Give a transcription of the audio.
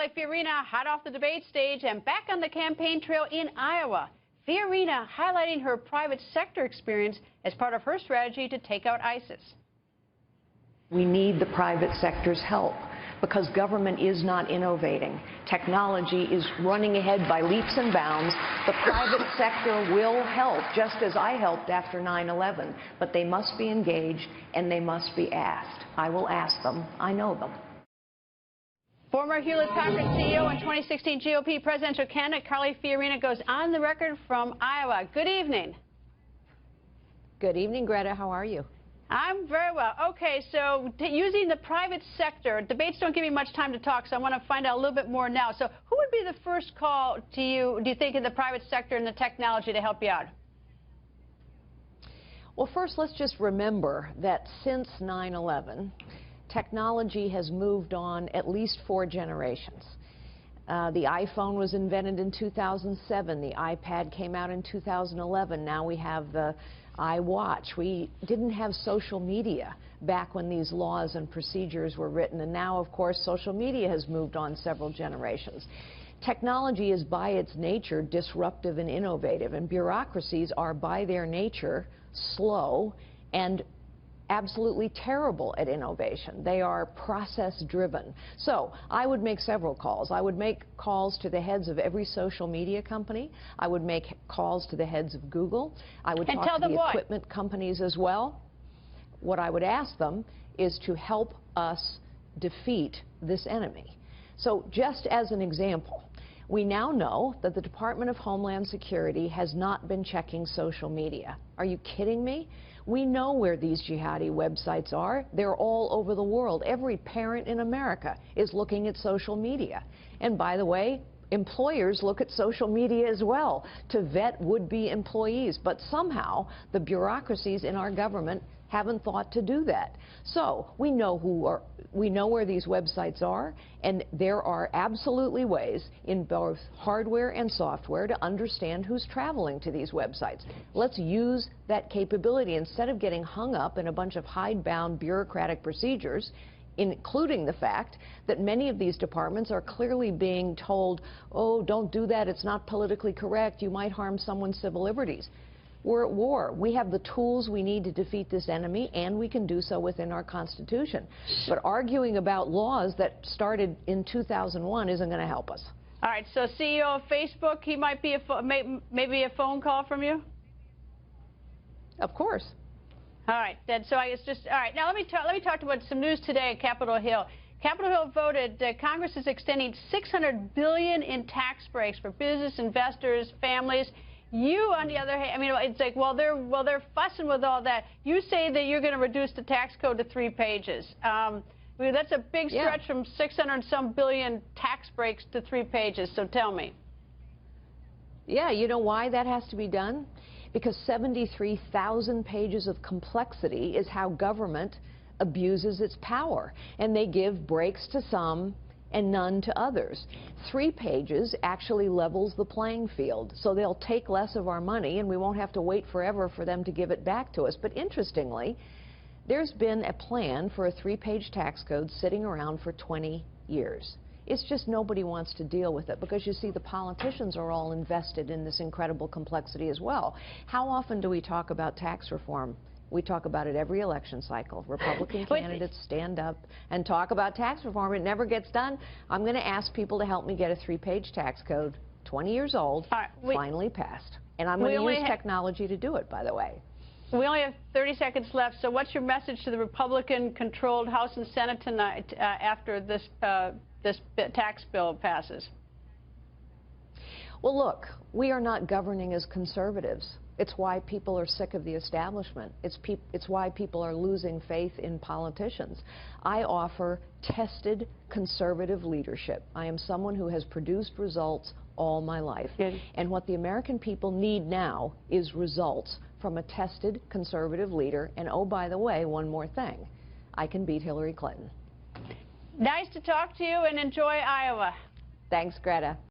Carly Fiorina hot off the debate stage and back on the campaign trail in Iowa. Fiorina highlighting her private sector experience as part of her strategy to take out ISIS. We need the private sector's help because government is not innovating. Technology is running ahead by leaps and bounds. The private sector will help, just as I helped after 9/11, but they must be engaged and they must be asked. I will ask them. I know them. Former Hewlett-Packard CEO and 2016 GOP presidential candidate Carly Fiorina goes on the record from Iowa. Good evening. Good evening, Greta. How are you? I'm very well. Okay, so using the private sector, debates don't give me much time to talk, so I want to find out a little bit more now. So who would be the first call to you, do you think, in the private sector and the technology to help you out? Well, first, let's just remember that since 9/11, technology has moved on at least 4 generations. The iPhone was invented in 2007. The iPad came out in 2011. Now we have the iWatch. We didn't have social media back when these laws and procedures were written. And now, of course, social media has moved on several generations. Technology is by its nature disruptive and innovative, and bureaucracies are by their nature slow and absolutely terrible at innovation. They are process-driven. So I would make several calls. I would make calls to the heads of every social media company. I would make calls to the heads of Google. I would talk to the equipment companies as well. What I would ask them is to help us defeat this enemy. So just as an example, we now know that the Department of Homeland Security has not been checking social media. Are you kidding me? We know where these jihadi websites are. They're all over the world. Every parent in America is looking at social media. And by the way, employers look at social media as well to vet would-be employees. But somehow the bureaucracies in our government haven't thought to do that. So we know where these websites are, and there are absolutely ways in both hardware and software to understand who's traveling to these websites. Let's use that capability instead of getting hung up in a bunch of hidebound bureaucratic procedures, including the fact that many of these departments are clearly being told, oh, don't do that, it's not politically correct, you might harm someone's civil liberties. We're at war. We have the tools we need to defeat this enemy, and we can do so within our Constitution. But arguing about laws that started in 2001 isn't going to help us. All right, so CEO of Facebook, he might be maybe a phone call from you? Of course. All right, then, so I guess just, all right, now let me talk about some news today at Capitol Hill. Capitol Hill voted Congress is extending $600 billion in tax breaks for business, investors, families. You, on the other hand, I mean, it's like, well, they're fussing with all that. You say that you're going to reduce the tax code to 3 pages. I mean, that's a big stretch from 600 and some billion tax breaks to 3 pages. So tell me. Yeah, you know why that has to be done? Because 73,000 pages of complexity is how government abuses its power. And they give breaks to some and none to others. 3 pages actually levels the playing field, so they'll take less of our money and we won't have to wait forever for them to give it back to us. But interestingly, there's been a plan for a 3-page tax code sitting around for 20 years. It's just nobody wants to deal with it because, you see, the politicians are all invested in this incredible complexity as well. How often do we talk about tax reform? We talk about it every election cycle. Republican candidates stand up and talk about tax reform. It never gets done. I'm going to ask people to help me get a 3-page tax code, 20 years old, finally passed. And I'm going to use technology to do it, by the way. We only have 30 seconds left. So what's your message to the Republican-controlled House and Senate tonight after this tax bill passes? Well, look, we are not governing as conservatives. It's why people are sick of the establishment. It's why people are losing faith in politicians. I offer tested conservative leadership. I am someone who has produced results all my life. And what the American people need now is results from a tested conservative leader. And oh, by the way, one more thing. I can beat Hillary Clinton. Nice to talk to you, and enjoy Iowa. Thanks, Greta.